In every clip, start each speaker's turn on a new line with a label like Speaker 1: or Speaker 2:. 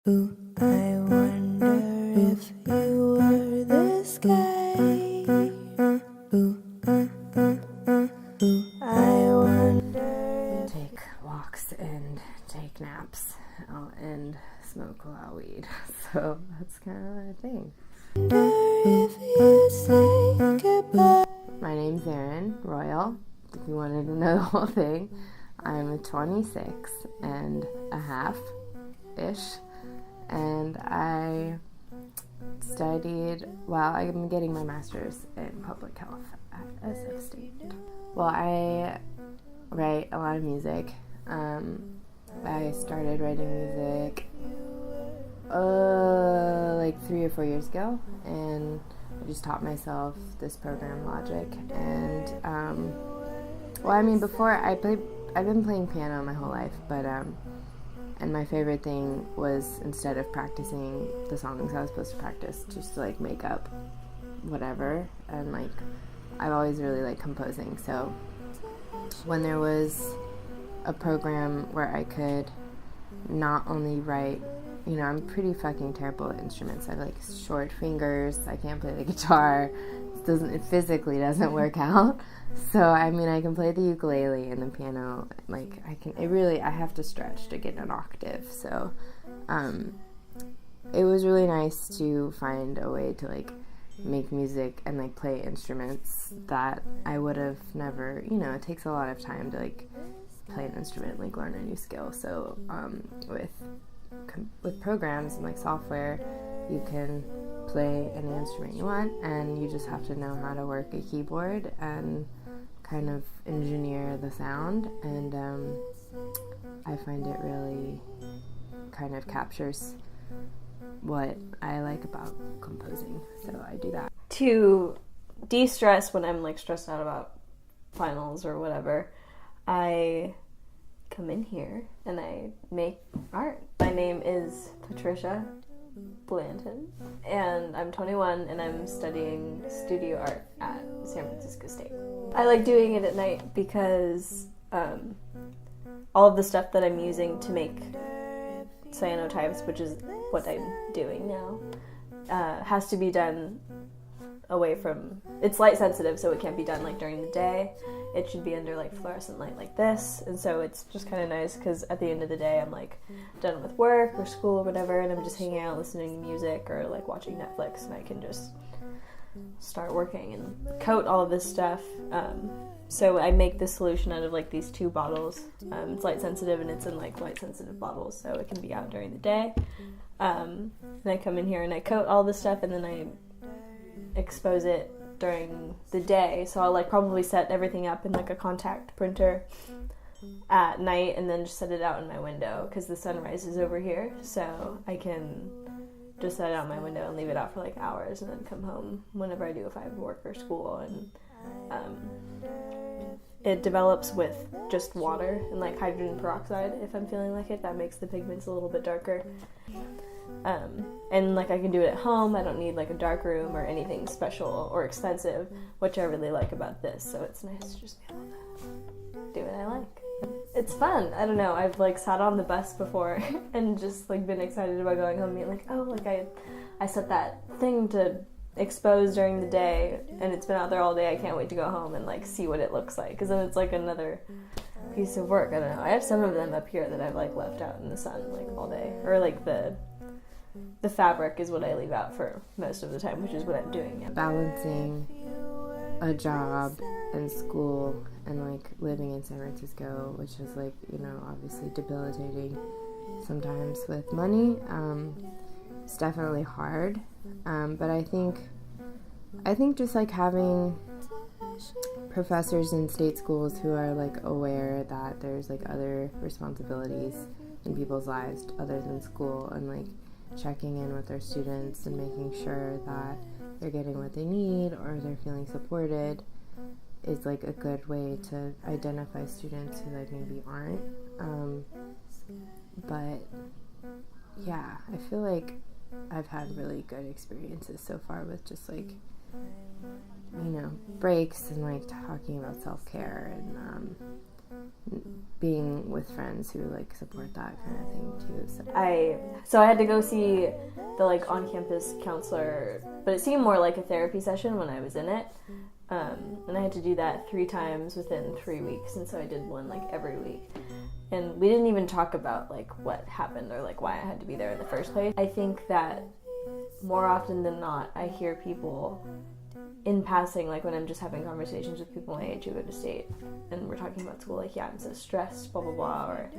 Speaker 1: Ooh, I wonder if you were the sky. Ooh, I wonder.
Speaker 2: Take walks and take naps and smoke a lot of weed. So that's kind of a thing.
Speaker 1: If you say goodbye.
Speaker 2: My name's Erin Royal. If you wanted to know the whole thing, I'm 26 and a half-ish. And I studied, I'm getting my master's in public health at SF State. Well, I write a lot of music. I started writing music like 3 or 4 years ago, and I just taught myself this program, Logic. And before I've been playing piano my whole life, but and my favorite thing was, instead of practicing the songs I was supposed to practice, just to like make up whatever. And like I've always really liked composing, so when there was a program where I could not only write, I'm pretty fucking terrible at instruments. I have like short fingers. I can't play the guitar. It physically doesn't work out. So I can play the ukulele and the piano. Like I have to stretch to get an octave. So it was really nice to find a way to like make music and like play instruments that I would have never, it takes a lot of time to like play an instrument, like learn a new skill. So with programs and like software, you can play any instrument you want, and you just have to know how to work a keyboard and kind of engineer the sound. And I find it really kind of captures what I like about composing, so I do that.
Speaker 3: To de-stress when I'm like stressed out about finals or whatever, I come in here and I make art. My name is Patricia Blanton, and I'm 21 and I'm studying studio art at San Francisco State. I like doing it at night because all of the stuff that I'm using to make cyanotypes, which is what I'm doing now, has to be done away from, it's light sensitive, so it can't be done like during the day. It should be under like fluorescent light like this, and so it's just kind of nice because at the end of the day I'm like done with work or school or whatever, and I'm just hanging out listening to music or like watching Netflix, and I can just start working and coat all of this stuff. So I make this solution out of like these 2 bottles. It's light sensitive and it's in like light sensitive bottles, so it can be out during the day. And I come in here and I coat all this stuff, and then I expose it during the day. So I'll like probably set everything up in like a contact printer at night, and then just set it out in my window because the sun rises over here, so I can just set it out my window and leave it out for like hours, and then come home whenever I do, if I have work or school. And it develops with just water and like hydrogen peroxide if I'm feeling like it. That makes the pigments a little bit darker. And like I can do it at home. I don't need like a dark room or anything special or expensive, which I really like about this. So it's nice to just be able to do what I like. It's fun. I don't know. I've like sat on the bus before and just like been excited about going home and being like, oh, like I set that thing to expose during the day and it's been out there all day. I can't wait to go home and like see what it looks like, because then it's like another piece of work. I don't know. I have some of them up here that I've like left out in the sun like all day, or like the fabric is what I leave out for most of the time, which is what I'm doing now.
Speaker 2: Balancing a job and school and like living in San Francisco, which is like, obviously debilitating sometimes with money. It's definitely hard. But I think just like having professors in state schools who are like aware that there's like other responsibilities in people's lives other than school, and like checking in with their students and making sure that they're getting what they need or they're feeling supported is like a good way to identify students who like maybe aren't. But yeah, I feel like I've had really good experiences so far with just like, breaks and like talking about self-care and being with friends who like support that kind of thing too.
Speaker 3: So I had to go see the like on-campus counselor, but it seemed more like a therapy session when I was in it. And I had to do that 3 times within 3 weeks, and so I did one like every week. And we didn't even talk about like what happened or like why I had to be there in the first place. I think that more often than not, I hear people in passing, like when I'm just having conversations with people my age who go to state and we're talking about school, like, yeah, I'm so stressed, blah, blah, blah, or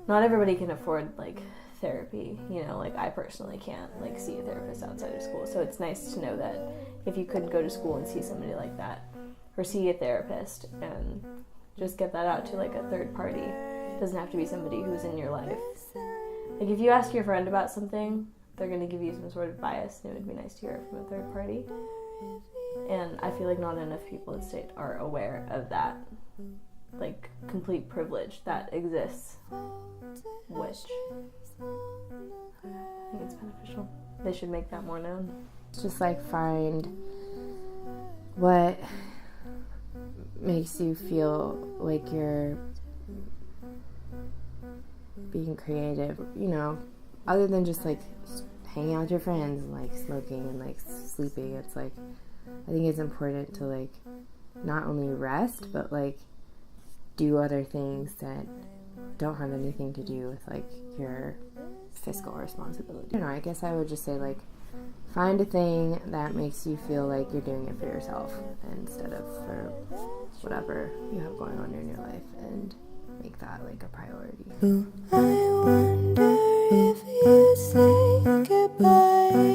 Speaker 3: not everybody can afford, like, therapy, you know, like, I personally can't, like, see a therapist outside of school, so it's nice to know that if you could go to school and see somebody like that, or see a therapist, and just get that out to, like, a third party. It doesn't have to be somebody who's in your life. Like, if you ask your friend about something, they're going to give you some sort of bias, and it would be nice to hear it from a third party. And I feel like not enough people in state are aware of that, like, complete privilege that exists, which I think it's beneficial. They should make that more known.
Speaker 2: Just like find what makes you feel like you're being creative, you know, other than just like hanging out with your friends and like smoking and like sleeping. It's like, I think it's important to like not only rest but like do other things that don't have anything to do with like your fiscal responsibility. I don't know, I guess I would just say like find a thing that makes you feel like you're doing it for yourself instead of for whatever you have going on in your life, and make that like a priority.
Speaker 1: I wonder if you say goodbye.